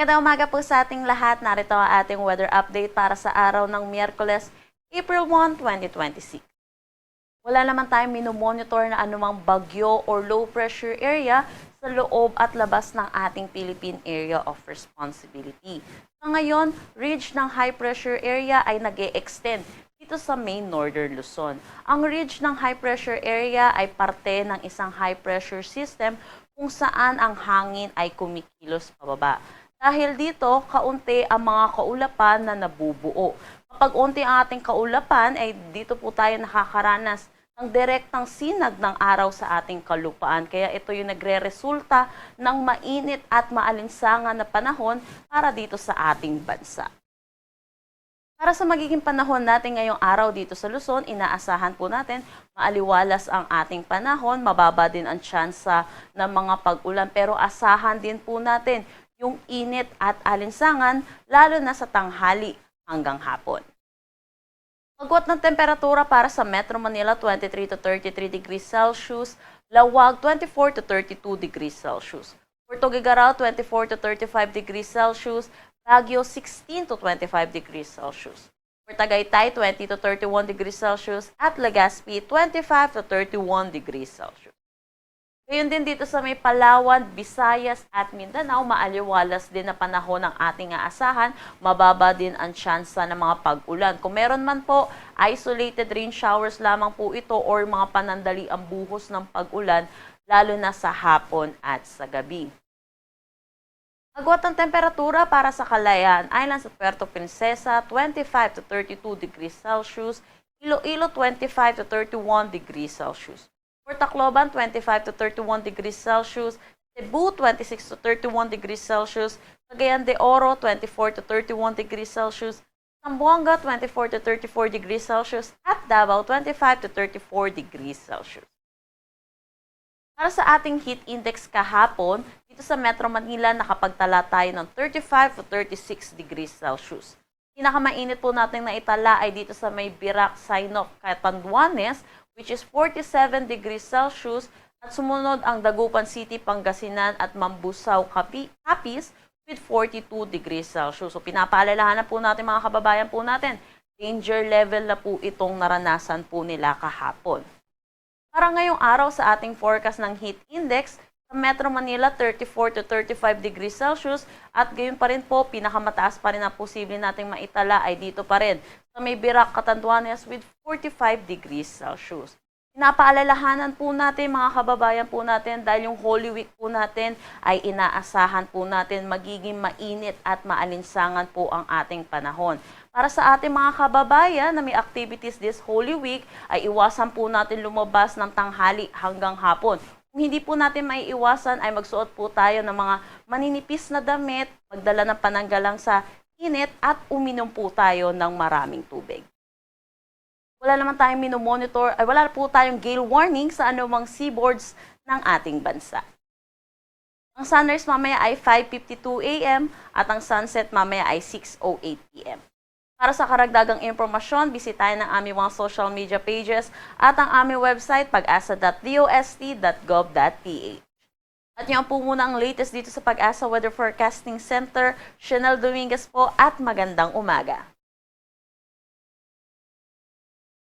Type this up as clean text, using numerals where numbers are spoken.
Magandang umaga po sa ating lahat. Narito ang ating weather update para sa araw ng Miyerkules, April 1, 2026. Wala naman tayong minomonitor na anumang bagyo or low pressure area sa loob at labas ng ating Philippine Area of Responsibility. Sa ngayon, ridge ng high pressure area ay nag-e-extend dito sa main northern Luzon. Ang ridge ng high pressure area ay parte ng isang high pressure system kung saan ang hangin ay kumikilos pababa. Dahil dito, kaunti ang mga kaulapan na nabubuo. Kapag unti ang ating kaulapan, ay dito po tayo nakakaranas ng direktang sinag ng araw sa ating kalupaan. Kaya ito yung nagre-resulta ng mainit at maalinsangan na panahon para dito sa ating bansa. Para sa magiging panahon natin ngayong araw dito sa Luzon, inaasahan po natin maaliwalas ang ating panahon, mababa din ang tsansa ng mga pag-ulan. Pero asahan din po natin yung init at alinsangan, lalo na sa tanghali hanggang hapon. Pagwat ng temperatura para sa Metro Manila, 23 to 33 degrees Celsius, Lawag, 24 to 32 degrees Celsius. Puerto Gigarao, 24 to 35 degrees Celsius, Baguio, 16 to 25 degrees Celsius. For Tagaytay, 20 to 31 degrees Celsius, at Legazpi, 25 to 31 degrees Celsius. Ngayon din dito sa may Palawan, Visayas at Mindanao, maaliwalas din na panahon ang ating aasahan. Mababa din ang tsansa ng mga pag-ulan. Kung meron man po, isolated rain showers lamang po ito or mga panandali ang buhos ng pag-ulan, lalo na sa hapon at sa gabi. Agwat ang temperatura para sa Calayan Islands at Puerto Princesa, 25 to 32 degrees Celsius, Iloilo, 25 to 31 degrees Celsius. For Tacloban, 25 to 31 degrees Celsius, Cebu, 26 to 31 degrees Celsius, Cagayan de Oro, 24 to 31 degrees Celsius, Zamboanga, 24 to 34 degrees Celsius, at Davao, 25 to 34 degrees Celsius. Para sa ating heat index kahapon, dito sa Metro Manila, nakapagtala tayo ng 35 to 36 degrees Celsius. Pinakamainit po natin na itala ay dito sa may Birac, Sinop, Catanduanes, which is 47 degrees Celsius, at sumunod ang Dagupan City, Pangasinan at Mambusaw, Capiz with 42 degrees Celsius. So pinapaalalahanan po natin mga kababayan po natin, danger level na po itong naranasan po nila kahapon. Para ngayong araw sa ating forecast ng heat index, sa Metro Manila, 34 to 35 degrees Celsius, at gayon pa rin po, pinakamataas pa rin na posible nating maitala ay dito pa rin sa may Birac, Catanduanes with 45 degrees Celsius. Pinapaalalahanan po natin mga kababayan po natin dahil yung Holy Week po natin ay inaasahan po natin magiging mainit at maalinsangan po ang ating panahon. Para sa ating mga kababayan na may activities this Holy Week, ay iwasan po natin lumabas ng tanghali hanggang hapon. Kung hindi po natin maiiwasan ay magsuot po tayo ng mga maninipis na damit, magdala ng pananggalang sa init at uminom po tayo ng maraming tubig. Wala naman tayong minomonitor, ay wala po tayong gale warning sa anumang seaboards ng ating bansa. Ang sunrise mamaya ay 5:52 AM at ang sunset mamaya ay 6:08 PM. Para sa karagdagang impormasyon, bisitahin ang aming mga social media pages at ang aming website pag-asa.dost.gov.ph. At yan po muna ang latest dito sa Pag-asa Weather Forecasting Center. Chanel Dominguez po at magandang umaga.